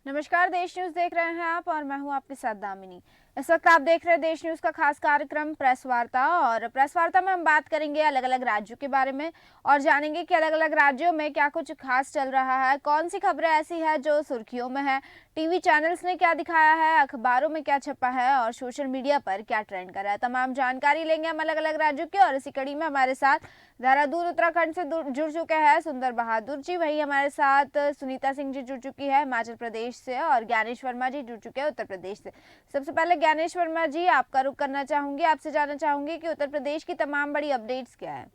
नमस्कार, देश न्यूज देख रहे हैं आप और मैं हूं आपके साथ दामिनी। इस वक्त आप देख रहे हैं देश न्यूज का खास कार्यक्रम प्रेस वार्ता। और प्रेस वार्ता में हम बात करेंगे अलग अलग राज्यों के बारे में और जानेंगे कि अलग अलग राज्यों में क्या कुछ खास चल रहा है, कौन सी खबरें ऐसी है जो सुर्खियों में है, टीवी चैनल्स ने क्या दिखाया है, अखबारों में क्या छपा है और सोशल मीडिया पर क्या ट्रेंड कर रहा है। तमाम जानकारी लेंगे हम अलग अलग राज्यों की। और इसी कड़ी में हमारे साथ देहरादून उत्तराखंड से जुड़ चुके हैं सुंदर बहादुर जी, वही हमारे साथ सुनीता सिंह जी जुड़ चुकी है हिमाचल प्रदेश से और ज्ञानेश वर्मा जी जुड़ चुके हैं उत्तर प्रदेश से। सबसे पहले ज्ञानेश वर्मा जी, आपका रुख करना चाहूंगी, आपसे जानना चाहूंगी कि उत्तर प्रदेश की तमाम बड़ी अपडेट्स क्या है।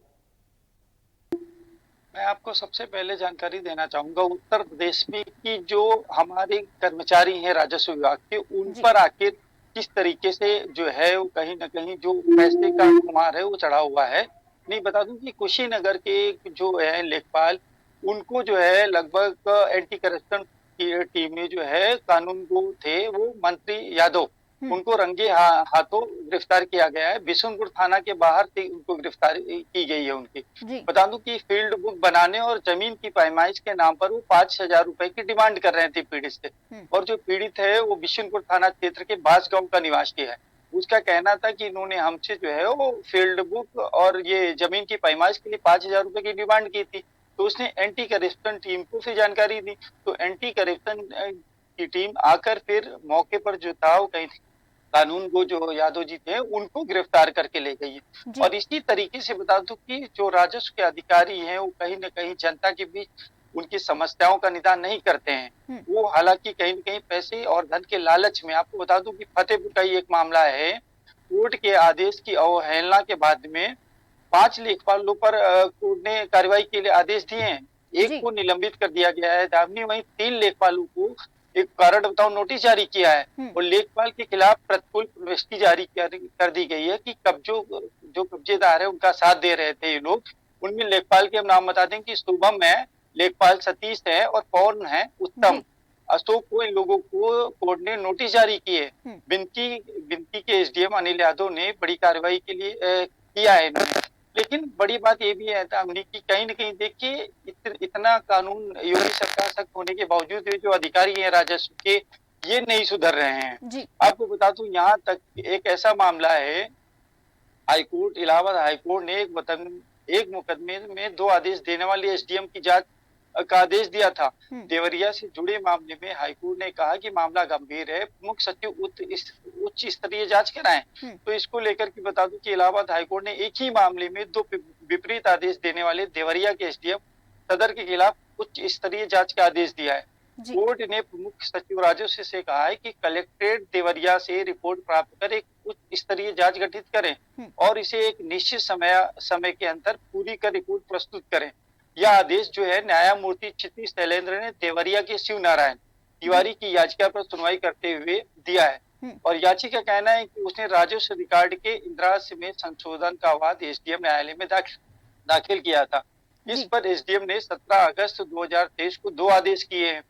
मैं आपको सबसे पहले जानकारी देना चाहूंगा उत्तर प्रदेश में कि जो हमारे कर्मचारी हैं राजस्व विभाग के, उन जी। पर आखिर किस तरीके से जो है वो कहीं ना कहीं जो पैसे का खुमार है वो चढ़ा हुआ है। नहीं, बता दूं कि कुशीनगर के जो है लेखपाल, उनको जो है लगभग एंटी करप्शन की टीम में जो है कानून को थे वो मंत्री यादव, हम्म। उनको रंगे हाथों गिरफ्तार किया गया है। बिशुनपुर थाना के बाहर से उनको गिरफ्तार की गई है उनकी। जी। बता दूं कि फील्ड बुक बनाने और जमीन की पैमाइश के नाम पर वो 5,000 रुपए की डिमांड कर रहे थे पीड़ित से। हम्म। और जो पीड़ित है वो बिशुनपुर थाना क्षेत्र के बास गांव का निवासी है। उसका कहना था कि इन्होंने हमसे जो है वो फील्ड बुक और ये जमीन की पैमाइश के लिए 5,000 रुपए की डिमांड की थी। तो उसने एंटी करप्शन टीम को फिर जानकारी दी। तो एंटी करप्शन की टीम आकर फिर मौके पर जो था वो कहीं कानून को जो यादव जी थे उनको गिरफ्तार करके ले गई है। जी। और इसी तरीके से बता दूं कि जो राजस्व के अधिकारी हैं वो कहीं ना कहीं जनता के बीच उनकी समस्याओं का निदान नहीं करते हैं। हम्म। वो हालांकि कहीं ना कहीं पैसे और धन के लालच में, आपको बता दूं कि फतेहपुर का ही एक मामला है। कोर्ट के आदेश की अवहेलना के बाद में 5 लेखपालों पर कोर्ट ने कार्रवाई के लिए आदेश दिए हैं। एक जी। को निलंबित कर दिया गया है दामिनी, वहीं 3 लेखपालों को एक कारण बताओ नोटिस जारी किया है। हम्म। और लेखपाल के खिलाफ प्रतिकूल प्रविष्टि जारी कर दी गई है कि कब्जों जो कब्जेदार है उनका साथ दे रहे थे ये लोग। उनमें लेखपाल के हम नाम बता दें कि शुभम है, लेखपाल सतीश है और पौर्ण है उत्तम, जी। अशोक को, इन लोगों को कोर्ट ने नोटिस जारी किए। हम्म। बिनती बिनती के एसडीएम अनिल यादव ने बड़ी कार्रवाई के लिए किया है इन्होंने। लेकिन बड़ी बात ये भी है तामनी कि कहीं न कहीं देखिए इतना कानून योगी सरकार सख्त होने के बावजूद ये जो अधिकारी हैं राजस्व के, ये नहीं सुधर रहे हैं। जी। आपको बता दूं यहाँ तक एक ऐसा मामला है, हाईकोर्ट, इलाहाबाद हाईकोर्ट ने एक मुकदमे में 2 आदेश देने वाली एसडीएम की जांच का आदेश दिया था। हम्म। देवरिया से जुड़े मामले में हाईकोर्ट ने कहा कि मामला गंभीर है, मुख्य सचिव उच्च स्तरीय जांच कराएं। हम्म। तो इसको लेकर के बता दूं कि इलाहाबाद हाईकोर्ट ने एक ही मामले में 2 विपरीत आदेश देने वाले देवरिया के एसडीएम सदर के खिलाफ उच्च स्तरीय जांच का आदेश दिया है। जी। कोर्ट ने प्रमुख सचिव राजस्व से कहा है कि कलेक्ट्रेट देवरिया से रिपोर्ट प्राप्त कर एक उच्च स्तरीय जांच गठित करें हम्म। और इसे एक निश्चित समय के अंदर पूरी कर रिपोर्ट प्रस्तुत करें। यह आदेश जो है न्यायमूर्ति क्षिति शैलेंद्र ने देवरिया के शिव नारायण जी। तिवारी की याचिका पर सुनवाई करते हुए दिया है। हम्म। और याचिका का कहना है कि उसने राजस्व रिकॉर्ड के इंदिराज में संशोधन का वाद एसडीएम न्यायालय में दाखिल किया था। इस जी। पर एसडीएम ने 17 अगस्त 2023 को 2 आदेश किए हैं।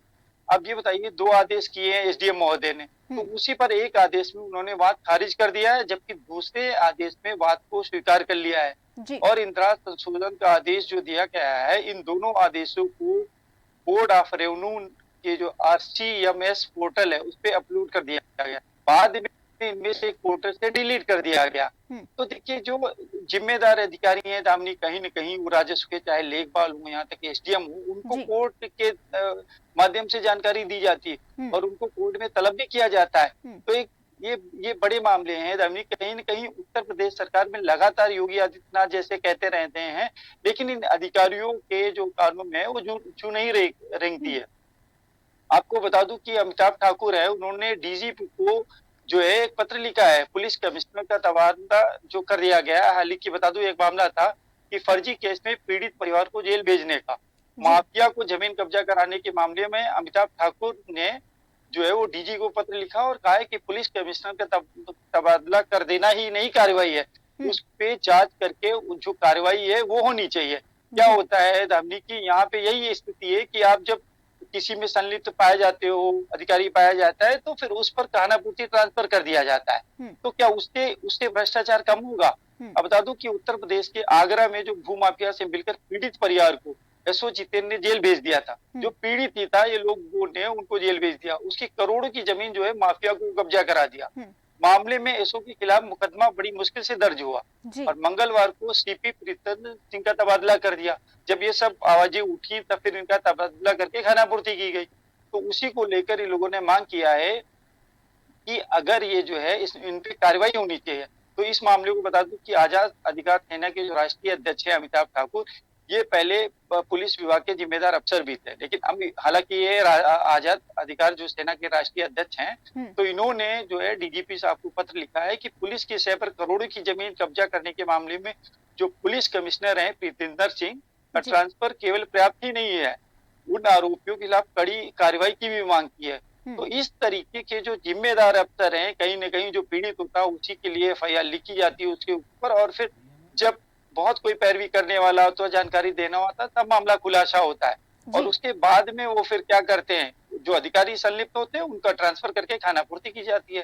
अब ये बताइए, 2 आदेश किए हैं एसडीएम महोदय ने, तो हम्म। उसी पर एक आदेश में उन्होंने वाद खारिज कर दिया है, जबकि दूसरे आदेश में वाद को स्वीकार कर लिया है। जी। और इंदिरा संशोधन का आदेश जो दिया गया है, इन दोनों आदेशों को बोर्ड ऑफ रेवेन्यू के जो आरसीएमएस पोर्टल है उस पे अपलोड कर दिया गया, बाद में इनमें से एक पोर्टल से डिलीट कर दिया गया। हम्म। तो देखिए जो जिम्मेदार अधिकारी हैं दामनी, कहीं न कहीं वो राजस्व के, चाहे लेखपाल हो यहाँ तक एसडीएम हो, उनको जी। कोर्ट के माध्यम से जानकारी दी जाती है हम्म। और उनको कोर्ट में तलब भी किया जाता है। हम्म। तो एक ये बड़े मामले हैं दामनी, कहीं न कहीं उत्तर प्रदेश सरकार में लगातार योगी आदित्यनाथ जैसे कहते रहते हैं, लेकिन इन अधिकारियों के जो कानून है वो जू नहीं रेंगती हम्म। है। आपको बता दूं कि अमिताभ ठाकुर है, उन्होंने डीजीपी को जो है एक पत्र लिखा है, पुलिस कमिश्नर का तबादला जो कर दिया गया है। हाल ही बता दूं एक मामला था कि फर्जी केस में पीड़ित परिवार को जेल भेजने का, जी। माफिया को जमीन कब्जा कराने के मामले में अमिताभ ठाकुर ने जो है वो डीजी को पत्र लिखा और कहा है कि पुलिस कमिश्नर का तबादला कर देना ही नहीं कार्रवाई है, हम्म। उस पे जांच करके जो कार्रवाई है वो होनी चाहिए। क्या जी। होता है दामनी की यहाँ पे यही स्थिति है कि आप जब किसी में संलिप्त पाए जाते हो, अधिकारी पाया जाता है, तो फिर उस पर कहानापूर्ति ट्रांसफर कर दिया जाता है। हम्म। तो क्या उससे उससे भ्रष्टाचार कम होगा? हम्म। अब बता दूं कि उत्तर प्रदेश के आगरा में जो भूमाफिया से मिलकर पीड़ित परिवार को एसओ जितेंद्र ने जेल भेज दिया था। जो पीड़ित था ये लोगों ने उनको जेल भेज दिया, उसकी करोड़ों की जमीन जो है माफिया को कब्जा करा दिया। मामले में एसओ के खिलाफ मुकदमा बड़ी मुश्किल से दर्ज हुआ जी। और मंगलवार को सीपी प्रीतम सिंह का तबादला कर दिया। जब ये सब आवाजें उठी तब फिर इनका तबादला करके खानापूर्ति की गई। तो उसी को लेकर इन लोगों ने मांग किया है कि अगर ये जो है इस इन पे कार्रवाई होनी चाहिए। तो इस मामले को बता दूं कि आजाद अधिकार सेना के जो राष्ट्रीय अध्यक्ष है अमिताभ ठाकुर, ये पहले पुलिस विभाग के जिम्मेदार अफसर भी थे, लेकिन अब हालांकि ये आजाद अधिकार जो सेना के राष्ट्रीय अध्यक्ष हैं, तो इन्होंने जो है डीजीपी साहब को पत्र लिखा है कि पुलिस की शय पर करोड़ों की जमीन कब्जा करने के मामले में जो पुलिस कमिश्नर है प्रीतिंदर सिंह का ट्रांसफर केवल पर्याप्त ही नहीं है, उन आरोपियों के खिलाफ कड़ी कार्रवाई की भी मांग की है। तो इस तरीके के जो जिम्मेदार अफसर हैं, कहीं न कहीं जो पीड़ित होता है उसी के लिए एफआईआर लिखी जाती है उसके ऊपर, और फिर जब बहुत कोई पैरवी करने वाला होता है, जानकारी देना होता है, तब मामला खुलासा होता है और उसके बाद में वो फिर क्या करते हैं, जो अधिकारी संलिप्त होते हैं उनका ट्रांसफर करके खानापूर्ति की जाती है।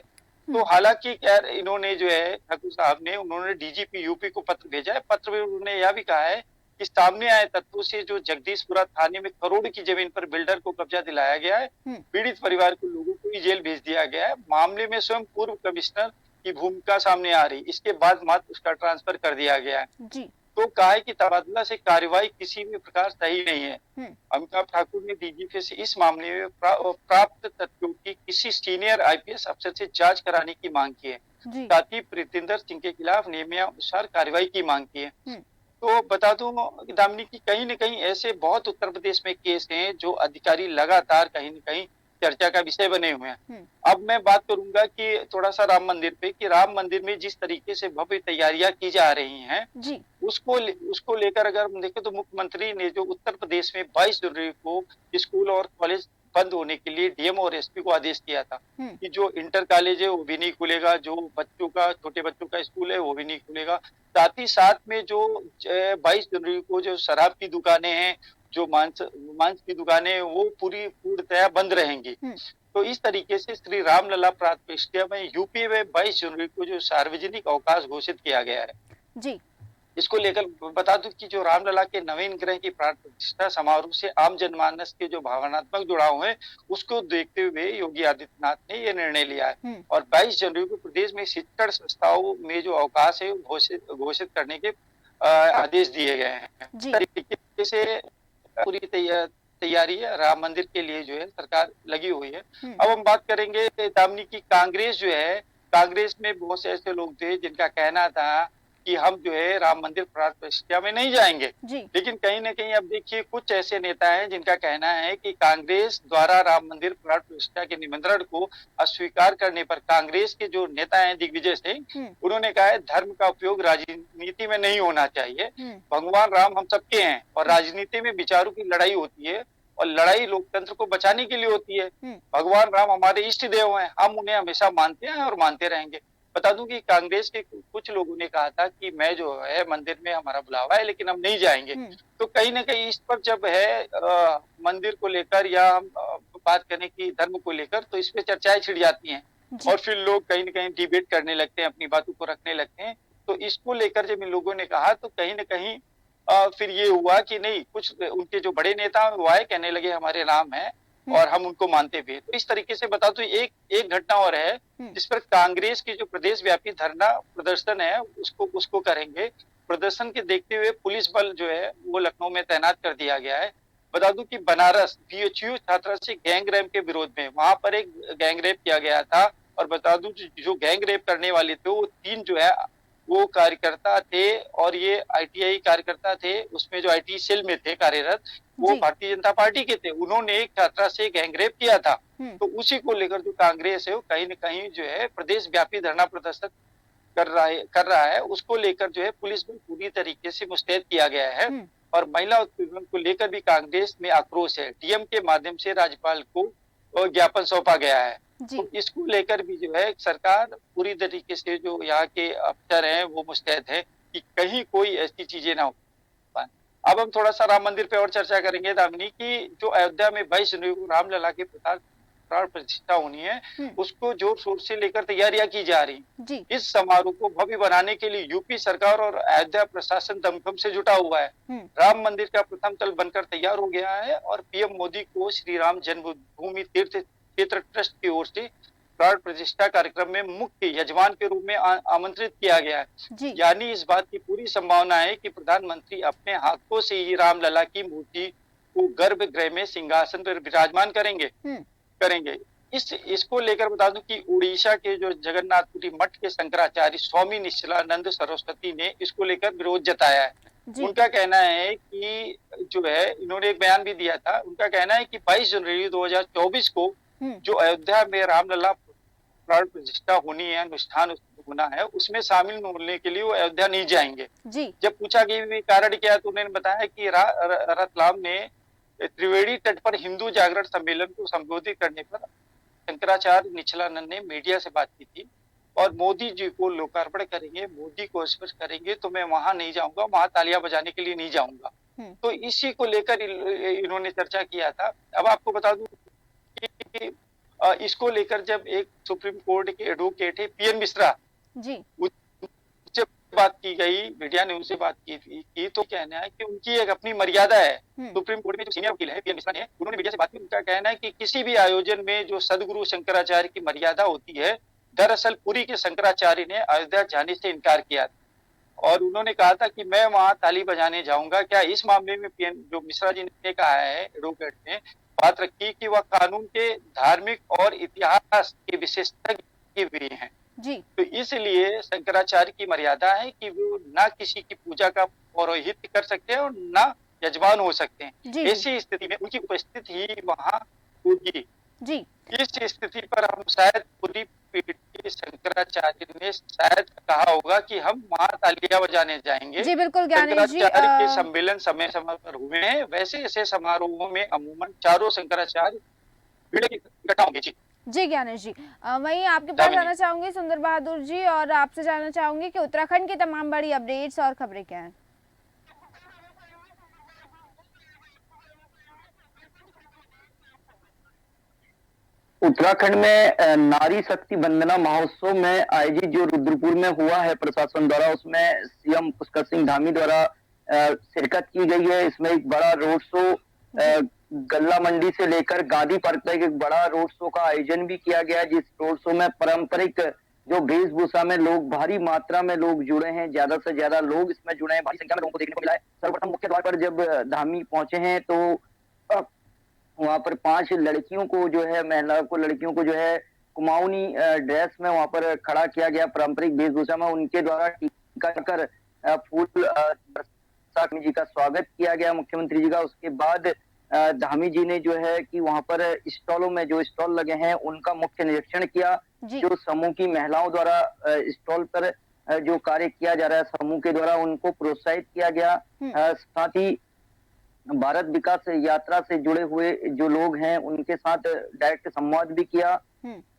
तो हालांकि खैर इन्होंने जो है ठाकुर साहब ने उन्होंने डीजीपी यूपी को पत्र भेजा है। पत्र में उन्होंने यह भी कहा है कि सामने आए तथ्यों से जो जगदीशपुरा थाने में करोड़ की जमीन पर बिल्डर को कब्जा दिलाया गया है, पीड़ित परिवार के लोगों को ही जेल भेज दिया गया है। मामले में स्वयं पूर्व कमिश्नर की भूमिका सामने आ रही, इसके बाद मात्र उसका ट्रांसफर कर दिया गया है। जी। तो कहा है कि तबादला से कार्रवाई किसी भी प्रकार सही नहीं है। अमिताभ ठाकुर ने डीजीपी से इस मामले में प्राप्त तथ्यों की किसी सीनियर आईपीएस अफसर से जांच कराने की मांग की है। साथ ही प्रीतिंदर सिंह के खिलाफ नियमानुसार कार्रवाई की मांग की है। तो बता दूं दामिनी की कहीं न कहीं ऐसे बहुत उत्तर प्रदेश में केस हैं जो अधिकारी लगातार कहीं न कहीं चर्चा का विषय बने हुए हैं। अब मैं बात करूंगा कि थोड़ा सा राम मंदिर पे, कि राम मंदिर में जिस तरीके से भव्य तैयारियां की जा रही हैं, उसको लेकर अगर हम देखें तो मुख्यमंत्री ने जो उत्तर प्रदेश में 22 जनवरी को स्कूल और कॉलेज बंद होने के लिए डीएम और एसपी को आदेश किया था कि जो इंटर कॉलेज है वो भी नहीं खुलेगा, जो बच्चों का छोटे बच्चों का स्कूल है वो भी नहीं खुलेगा। साथ ही साथ में जो 22 जनवरी को जो शराब की दुकानें हैं, जो मांस की दुकानें, वो पूर्णतया बंद रहेंगी। तो इस तरीके से श्री रामलला प्रतिष्ठा में यूपी में 22 जनवरी को जो सार्वजनिक अवकाश घोषित किया गया है, जी। इसको लेकर बता दूं कि जो रामलला के नवीन ग्रह की प्राण प्रतिष्ठा समारोह से आम जनमानस के जो भावनात्मक जुड़ाव है, उसको देखते हुए योगी आदित्यनाथ ने ये निर्णय लिया है और 22 जनवरी को प्रदेश में शिक्षण संस्थाओं में जो अवकाश है घोषित करने के आदेश दिए गए हैं। तरीके से पूरी तैयारी है राम मंदिर के लिए जो है सरकार लगी हुई है। अब हम बात करेंगे दामिनी की, कांग्रेस जो है, कांग्रेस में बहुत से ऐसे लोग थे जिनका कहना था कि हम जो है राम मंदिर प्राण प्रतिष्ठा में नहीं जाएंगे, लेकिन कहीं न कहीं अब देखिए कुछ ऐसे नेता हैं जिनका कहना है कि कांग्रेस द्वारा राम मंदिर प्राण प्रतिष्ठा के निमंत्रण को अस्वीकार करने पर कांग्रेस के जो नेता हैं दिग्विजय सिंह, उन्होंने कहा है धर्म का उपयोग राजनीति में नहीं होना चाहिए। भगवान राम हम सबके हैं और राजनीति में विचारों की लड़ाई होती है और लड़ाई लोकतंत्र को बचाने के लिए होती है। भगवान राम हमारे इष्ट देव हैं, हम उन्हें हमेशा मानते हैं और मानते रहेंगे। बता दूं कि कांग्रेस के कुछ लोगों ने कहा था कि मैं जो है मंदिर में हमारा बुलावा है लेकिन हम नहीं जाएंगे। तो कहीं ना कहीं इस पर जब है मंदिर को लेकर या हम बात करें कि धर्म को लेकर, तो इस पे चर्चाएं छिड़ जाती हैं और फिर लोग कहीं ना कहीं डिबेट करने लगते हैं, अपनी बातों को रखने लगते हैं। तो इसको लेकर जब इन लोगों ने कहा तो कहीं ना कहीं फिर ये हुआ कि नहीं, कुछ उनके जो बड़े नेता वो आए, कहने लगे हमारे राम है और हम उनको मानते भी। तो इस तरीके से बता तो एक घटना और है जिस पर कांग्रेस की जो प्रदेश व्यापी धरना प्रदर्शन है उसको करेंगे। प्रदर्शन के देखते हुए पुलिस बल जो है वो लखनऊ में तैनात कर दिया गया है। बता दूं कि बनारस बीएचयू छात्रा से गैंग रेप के विरोध में वहां पर एक गैंग रेप किया गया था और बता दूं जो गैंग रेप करने वाले थे वो 3 जो है वो कार्यकर्ता थे और ये आईटीआई कार्यकर्ता थे, उसमें जो आईटी सेल में थे कार्यरत वो भारतीय जनता पार्टी के थे। उन्होंने एक छात्रा से गैंगरेप किया था। तो उसी को लेकर जो कांग्रेस है वो कहीं न कहीं जो है प्रदेश व्यापी धरना प्रदर्शन कर रहा है। उसको लेकर जो है पुलिस को पूरी तरीके से मुस्तैद किया गया है और महिला उत्पीड़न को लेकर भी कांग्रेस में आक्रोश है। डीएम के माध्यम से राज्यपाल को ज्ञापन सौंपा गया है। तो इसको लेकर भी जो है सरकार पूरी तरीके से जो यहाँ के अफसर हैं वो मुस्तैद है कि कहीं कोई ऐसी चीजें ना हो पाए। अब हम थोड़ा सा राम मंदिर पे और चर्चा करेंगे दामिनी की, जो अयोध्या में 22 जनवरी को रामलला के प्राण प्रतिष्ठा होनी है, हम्म। उसको जोर शोर से लेकर तैयारियां की जा रही। जी। इस समारोह को भव्य बनाने के लिए यूपी सरकार और अयोध्या प्रशासन दमखम से जुटा हुआ है। हम्म। राम मंदिर का प्रथम तल बनकर तैयार हो गया है और पीएम मोदी को श्री राम जन्मभूमि तीर्थ क्षेत्र ट्रस्ट की ओर से प्राण प्रतिष्ठा कार्यक्रम में मुख्य यजमान के रूप में आमंत्रित किया गया है। जी। यानी इस बात की पूरी संभावना है कि प्रधानमंत्री अपने हाथों से ही रामलला की मूर्ति को गर्भगृह में सिंहासन पर विराजमान करेंगे। इसको लेकर बता दूं कि उड़ीसा के जो जगन्नाथपुरी मठ के शंकराचार्य स्वामी निश्चलानंद सरस्वती ने इसको लेकर विरोध जताया है। जी। उनका कहना है कि जो है, इन्होंने एक बयान भी दिया था, उनका कहना है कि 22 जनवरी 2024 को जो अयोध्या में रामलला प्राण प्रतिष्ठा होनी है, अनुष्ठान होना है, उसमें शामिल होने के लिए वो अयोध्या नहीं जाएंगे। जी। जब पूछा कि कारण क्या है, तो उन्होंने बताया कि रतलाम ने त्रिवेणी तट पर हिंदू जागरण सम्मेलन को संबोधित करने पर शंकराचार्य निश्चलानंद ने मीडिया से बात की थी और मोदी जी को लोकार्पण करेंगे, मोदी को स्पर्श करेंगे, तो मैं वहां नहीं जाऊंगा, वहां तालियां बजाने के लिए नहीं जाऊंगा। तो इसी को लेकर इन्होंने चर्चा किया था। अब आपको बता दूं कि इसको लेकर जब एक सुप्रीम कोर्ट के एडवोकेट है पीएन मिश्रा जी, उससे बात की गई, मीडिया ने उनसे बात की तो कहना है कि उनकी एक अपनी मर्यादा है। सुप्रीम कोर्ट में जो सीनियर वकील है पीएन मिश्रा ने, उन्होंने मीडिया से बात की। उनका कहना है कि किसी भी आयोजन में जो सदगुरु शंकराचार्य की मर्यादा होती है, दरअसल पुरी के शंकराचार्य ने अयोध्या जाने से इनकार किया और उन्होंने कहा था कि मैं वहां ताली बजाने जाऊंगा। क्या इस मामले में पीएन जो मिश्रा जी ने कहा है, एडवोकेट ने बात रखी कि वह कानून के धार्मिक और इतिहास के विशेषज्ञ भी हैं जी। तो इसलिए शंकराचार्य की मर्यादा है कि वो ना किसी की पूजा का पौरोहित्य कर सकते हैं और ना यजमान हो सकते हैं। ऐसी स्थिति में उनकी उपस्थिति ही वहां होगी। जी। इस स्थिति पर हम शायद पूरी पीढ़ी शंकराचार्य ने शायद कहा होगा कि हम वहां तालियां बजाने जाएंगे। जी बिल्कुल ज्ञानेश जी। शंकराचार्य के सम्मेलन समय समय पर हुए हैं, वैसे ऐसे समारोहों में अमूमन चारों शंकराचार्य इकट्ठा होंगे। जी ज्ञानेश जी, वहीं आपके पास जाना चाहूंगी सुंदर बहादुर जी और आपसे जानना चाहूंगी कि उत्तराखंड की तमाम बड़ी अपडेट्स और खबरें क्या हैं। उत्तराखंड में नारी शक्ति वंदना महोत्सव में आयोजित जो रुद्रपुर में हुआ है प्रशासन द्वारा, उसमें सीएम पुष्कर सिंह धामी द्वारा शिरकत की गई है। इसमें एक बड़ा रोड शो गल्ला मंडी से लेकर गांधी पार्क तक एक बड़ा रोड शो का आयोजन भी किया गया, जिस रोड शो में पारंपरिक जो वेशभूषा में लोग भारी मात्रा में लोग जुड़े हैं, ज्यादा से ज्यादा लोग इसमें जुड़े हैं, भारी संख्या में लोगों को देखने को मिला है। सर्वप्रथम मुख्य द्वार पर जब धामी पहुंचे हैं तो वहां पर 5 लड़कियों को जो है, महिलाओं को, लड़कियों को जो है कुमाऊनी ड्रेस में वहां पर खड़ा किया गया, पारंपरिक वेशभूषा में उनके द्वारा टीका कर फूल जी का स्वागत किया गया, मुख्यमंत्री जी का। उसके बाद धामी जी ने जो है कि वहां पर स्टॉलों में जो स्टॉल लगे हैं उनका मुख्य निरीक्षण किया। जो समूह की महिलाओं द्वारा स्टॉल पर जो कार्य किया जा रहा है समूह के द्वारा, उनको प्रोत्साहित किया गया। साथ ही भारत विकास यात्रा से जुड़े हुए जो लोग हैं उनके साथ डायरेक्ट संवाद भी किया।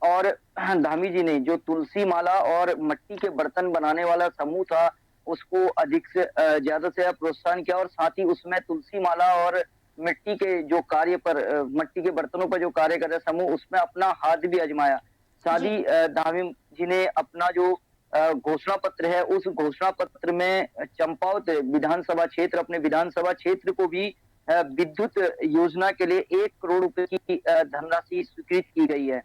और धामी जी ने जो तुलसी माला और मिट्टी के बर्तन बनाने वाला समूह था उसको अधिक से ज्यादा से प्रोत्साहन किया और साथ ही उसमें तुलसी माला और मिट्टी के जो कार्य पर, मिट्टी के बर्तनों पर जो कार्य कर रहे समूह, उसमें अपना हाथ भी आजमाया। साथ ही धामी जी ने अपना जो घोषणा पत्र है, उस घोषणा पत्र में चंपावत विधानसभा क्षेत्र, अपने विधानसभा क्षेत्र को भी विद्युत योजना के लिए 1 करोड़ रुपए की धनराशि स्वीकृत की गई है।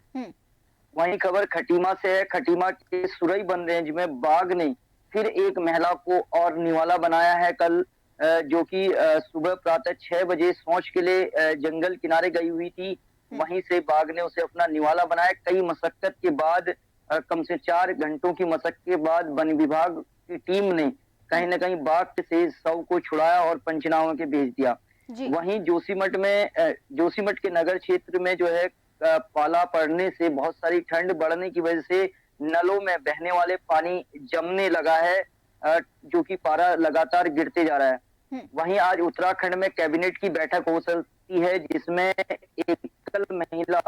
वहीं खबर खटीमा से है। खटीमा के सुरईबंद रेंज में बाघ ने फिर एक महिला को और निवाला बनाया है कल, जो कि सुबह प्रातः 6 बजे शौच के लिए जंगल किनारे गई हुई थी। वहीं से बाघ ने उसे अपना निवाला बनाया। कई मशक्कत के बाद, कम से 4 घंटों की मशक्कत के बाद वन विभाग की टीम ने कहीं न कहीं बाघ से शव को छुड़ाया और पंचनामा के भेज दिया। वहीं जोशीमठ के नगर क्षेत्र में जो है पाला पड़ने से, बहुत सारी ठंड बढ़ने की वजह से नलों में बहने वाले पानी जमने लगा है, जो कि पारा लगातार गिरते जा रहा है। वहीं आज उत्तराखंड में कैबिनेट की बैठक हो सकती है, जिसमें एकल महिला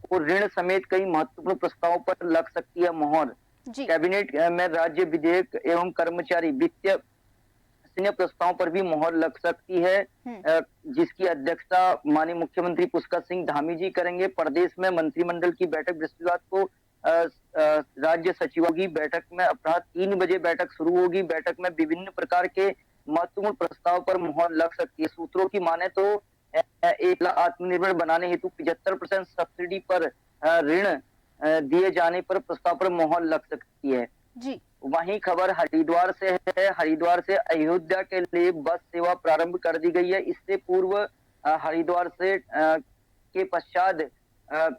को ऋण समेत कई महत्वपूर्ण प्रस्तावों पर लग सकती है मोहर। कैबिनेट में राज्य विधेयक एवं कर्मचारी वित्तीय प्रस्तावों पर भी मोहर लग सकती है। जिसकी अध्यक्षता माननीय मुख्यमंत्री पुष्कर सिंह धामी जी करेंगे। प्रदेश में मंत्रिमंडल की बैठक बृहस्पतिवार को राज्य सचिवों की बैठक में अपराह 3 बजे बैठक शुरू होगी। बैठक में विभिन्न प्रकार के महत्वपूर्ण प्रस्ताव पर मुहर लग सकती है। सूत्रों की माने तो 1 लाख आत्मनिर्भर बनाने हेतु 75% सब्सिडी पर ऋण दिए जाने पर प्रस्ताव पर मुहर लग सकती है। जी। वहीं खबर हरिद्वार से है। हरिद्वार से अयोध्या के लिए बस सेवा प्रारंभ कर दी गई है। इससे पूर्व हरिद्वार से के पश्चात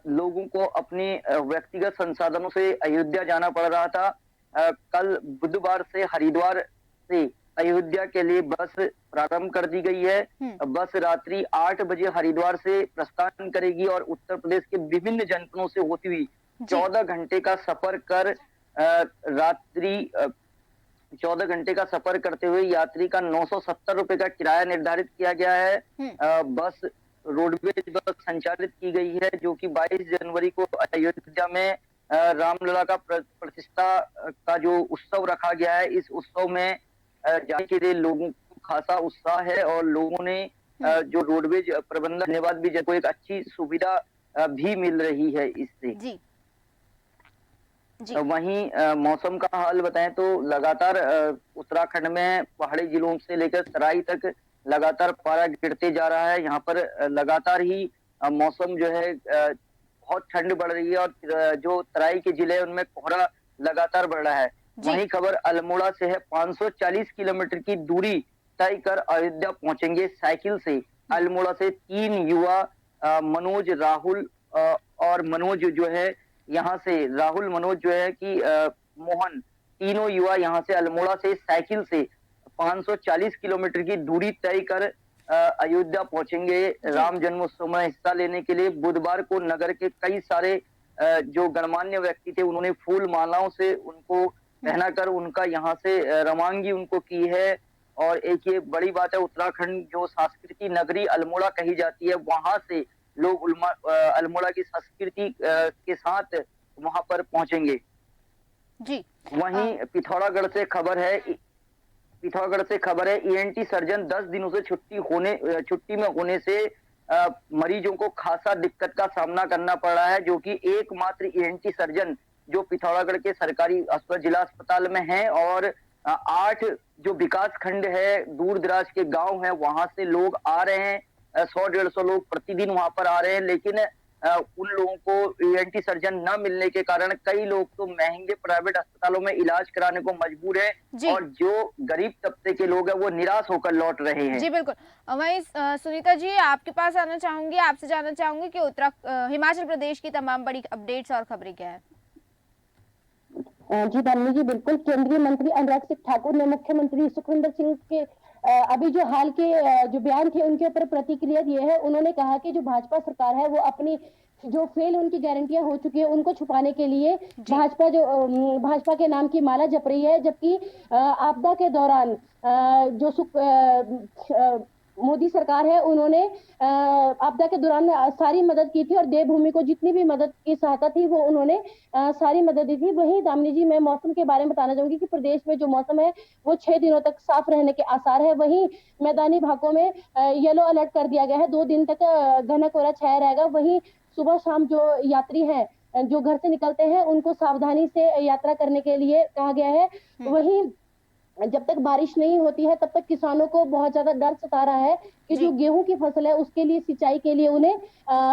लोगों को अपने व्यक्तिगत संसाधनों से अयोध्या जाना पड़ रहा था। कल बुधवार से हरिद्वार से अयोध्या के लिए बस प्रारंभ कर दी गई है। बस रात्रि 8 बजे हरिद्वार से प्रस्थान करेगी और उत्तर प्रदेश के विभिन्न जनपदों से होती हुई 14 घंटे का सफर कर रात्रि 14 घंटे का सफर करते हुए यात्री का 970 रुपए का किराया निर्धारित किया गया है। बस रोडवेज बस संचालित की गई है, जो कि 22 जनवरी को अयोध्या में रामलला का प्रतिष्ठा का जो उत्सव रखा गया है, इस उत्सव में जाने के लिए लोगों को खासा उत्साह है और लोगों ने जो रोडवेज प्रबंधन धन्यवाद भी को एक अच्छी सुविधा भी मिल रही है इससे। जी। वहीं मौसम का हाल बताएं तो लगातार उत्तराखंड में पहाड़ी जिलों से लेकर तराई तक लगातार पारा गिरते जा रहा है। यहाँ पर लगातार ही मौसम जो है बहुत ठंड बढ़ रही है और जो तराई के जिले उनमें कोहरा लगातार बढ़ रहा है। वहीं खबर अल्मोड़ा से है। 540 किलोमीटर की दूरी तय कर अयोध्या पहुंचेंगे साइकिल से। अल्मोड़ा से 3 युवा मनोज, राहुल और मनोज जो है यहाँ से राहुल, मनोज जो है कि मोहन, तीनों युवा यहाँ से अल्मोड़ा से साइकिल से 540 किलोमीटर की दूरी तय कर अयोध्या पहुंचेंगे राम जन्मोत्सव में हिस्सा लेने के लिए। बुधवार को नगर के कई सारे जो गणमान्य व्यक्ति थे उन्होंने फूल मालाओं से उनको पहनाकर उनका यहाँ से रवानगी उनको की है। और एक ये बड़ी बात है, उत्तराखंड जो संस्कृति नगरी अल्मोड़ा कही जाती है, वहां से लोग अल्मोड़ा की संस्कृति के साथ वहां पर पहुंचेंगे। जी। वहीं पिथौरागढ़ से खबर है ईएनटी सर्जन 10 दिनों से छुट्टी में होने से मरीजों को खासा दिक्कत का सामना करना पड़ रहा है, जो कि एकमात्र ईएनटी सर्जन जो पिथौरागढ़ के सरकारी जिला अस्पताल में है और 8 जो विकास खंड है, दूर दराज के गांव हैं, वहां से लोग आ रहे हैं। 100-150 लोग प्रतिदिन वहां पर आ रहे हैं, लेकिन उन लोगों को ईएनटी सर्जन न मिलने के कारण कई लोग तो महंगे प्राइवेट अस्पतालों में इलाज कराने को मजबूर है और जो गरीब तबके के लोग हैं वो निराश होकर लौट रहे हैं। जी बिल्कुल। वहीं सुनीता जी, आपके पास आना चाहूंगी, आपसे जानना चाहूंगी कि हिमाचल प्रदेश की तमाम बड़ी अपडेट्स और खबरें क्या है। जी दामिनी जी, बिल्कुल। केंद्रीय मंत्री अनुराग सिंह ठाकुर ने मुख्यमंत्री सुखविंदर सिंह के अभी जो हाल के जो बयान थे उनके ऊपर प्रतिक्रिया दी है। उन्होंने कहा कि जो भाजपा सरकार है वो अपनी जो फेल उनकी गारंटियां हो चुकी है उनको छुपाने के लिए भाजपा के नाम की माला जप रही है, जबकि आपदा के दौरान जो मोदी सरकार है उन्होंने आपदा के दौरान सारी मदद की थी और देवभूमि को जितनी भी मदद की सहायता थी वो उन्होंने सारी मदद दी थी। वहीं दामिनी जी, मैं मौसम के बारे में बताना चाहूंगी कि प्रदेश में जो मौसम है वो 6 दिनों तक साफ रहने के आसार है। वहीं मैदानी भागों में येलो अलर्ट कर दिया गया है, 2 दिन तक घना कोहरा छाया रहेगा। वहीं सुबह शाम जो यात्री हैं जो घर से निकलते हैं उनको सावधानी से यात्रा करने के लिए कहा गया है। वहीं जब तक बारिश नहीं होती है तब तक किसानों को बहुत ज्यादा डर सता रहा है कि जो गेहूं की फसल है उसके लिए सिंचाई के लिए उन्हें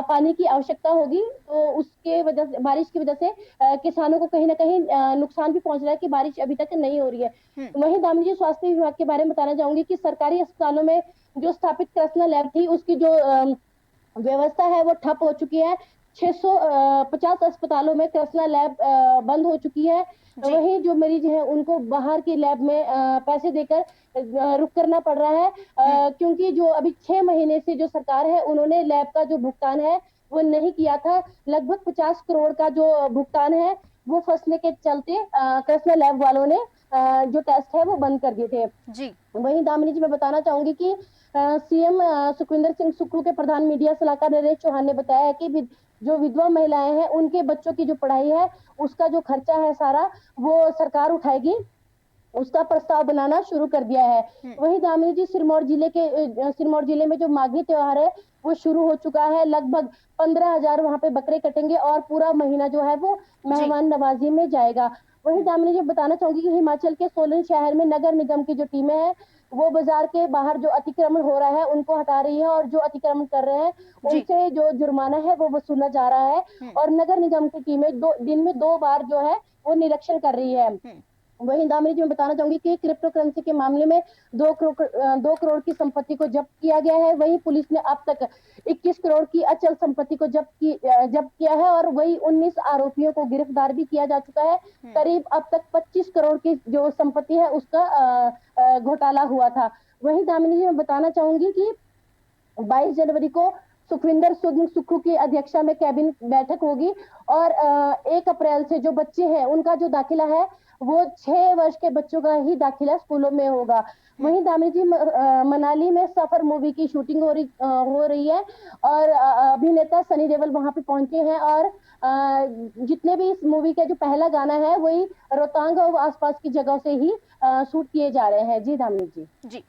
पानी की आवश्यकता होगी, तो उसके वजह से बारिश की वजह से किसानों को कहीं ना कहीं नुकसान भी पहुंच रहा है कि बारिश अभी तक नहीं हो रही है। वहीं दामिनी जी, स्वास्थ्य विभाग के बारे में बताना चाहूंगी कि सरकारी अस्पतालों में जो स्थापित कृष्णा लैब थी उसकी जो व्यवस्था है वो ठप हो चुकी है। 650 अस्पतालों में कृष्णा लैब बंद हो चुकी है। वहीं जो मरीज हैं उनको बाहर की लैब में पैसे देकर रुक करना पड़ रहा है, क्योंकि जो अभी 6 महीने से जो सरकार है उन्होंने लैब का जो भुगतान है वो नहीं किया था। लगभग 50 करोड़ का जो भुगतान है वो फंसने के चलते कृष्णा लैब वालों ने जो टेस्ट है वो बंद कर दिए थे। जी। वहीं दामिनी जी, मैं बताना चाहूंगी कि सीएम सुखविंदर सिंह सुक्खू के प्रधान मीडिया सलाहकार नरेश चौहान ने बताया है कि जो विधवा महिलाएं हैं उनके बच्चों की जो पढ़ाई है उसका जो खर्चा है सारा वो सरकार उठाएगी। उसका प्रस्ताव बनाना शुरू कर दिया है। वहीं दामिनी जी, सिरमौर जिले में जो माघी त्योहार है वो शुरू हो चुका है। लगभग 15,000 वहां पे बकरे कटेंगे और पूरा महीना जो है वो मेहमान नवाजी में जाएगा। वहीं दामिनी जी बताना चाहूंगी कि हिमाचल के सोलन शहर में नगर निगम की जो टीमें हैं वो बाजार के बाहर जो अतिक्रमण हो रहा है उनको हटा रही है, और जो अतिक्रमण कर रहे हैं उनसे जो जुर्माना है वो वसूला जा रहा है। और नगर निगम की टीमें दिन में 2 बार जो है वो निरीक्षण कर रही है। वहीं दामिनी जी मैं बताना चाहूंगी कि क्रिप्टो करेंसी के मामले में 2 करोड़ की संपत्ति को जब्त किया गया है। वहीं पुलिस ने अब तक 21 करोड़ की अचल संपत्ति को जब्त किया है, और वही 19 आरोपियों को गिरफ्तार भी किया जा चुका है। करीब अब तक 25 करोड़ की जो संपत्ति है उसका घोटाला हुआ था। वहीं दामिनी जी मैं बताना चाहूंगी कि 22 जनवरी को सुखविंदर सिंह सुक्खू की अध्यक्षता में कैबिनेट बैठक होगी, और 1 अप्रैल से जो बच्चे हैं उनका जो दाखिला है वो 6 वर्ष के बच्चों का ही दाखिला स्कूलों में होगा। वहीं दामिनी जी मनाली में सफर मूवी की शूटिंग हो रही है, और अभिनेता सनी देओल वहां पे पहुंचे हैं, और जितने भी इस मूवी का जो पहला गाना है वही रोहतांग और आसपास की जगह से ही शूट किए जा रहे हैं। जी दामिनी जी। जी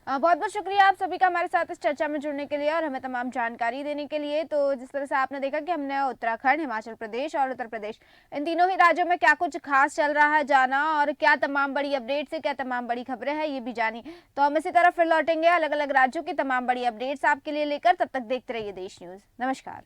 बहुत बहुत शुक्रिया आप सभी का हमारे साथ इस चर्चा में जुड़ने के लिए और हमें तमाम जानकारी देने के लिए। तो जिस तरह से आपने देखा कि हमने उत्तराखंड, हिमाचल प्रदेश और उत्तर प्रदेश इन तीनों ही राज्यों में क्या कुछ खास चल रहा है जाना, और क्या तमाम बड़ी अपडेट्स है, क्या तमाम बड़ी खबरें हैं ये भी जानी। तो हम इसी तरह फिर लौटेंगे अलग अलग राज्यों की तमाम बड़ी अपडेट्स आपके लिए लेकर। तब तक देखते रहिए देश न्यूज़। नमस्कार।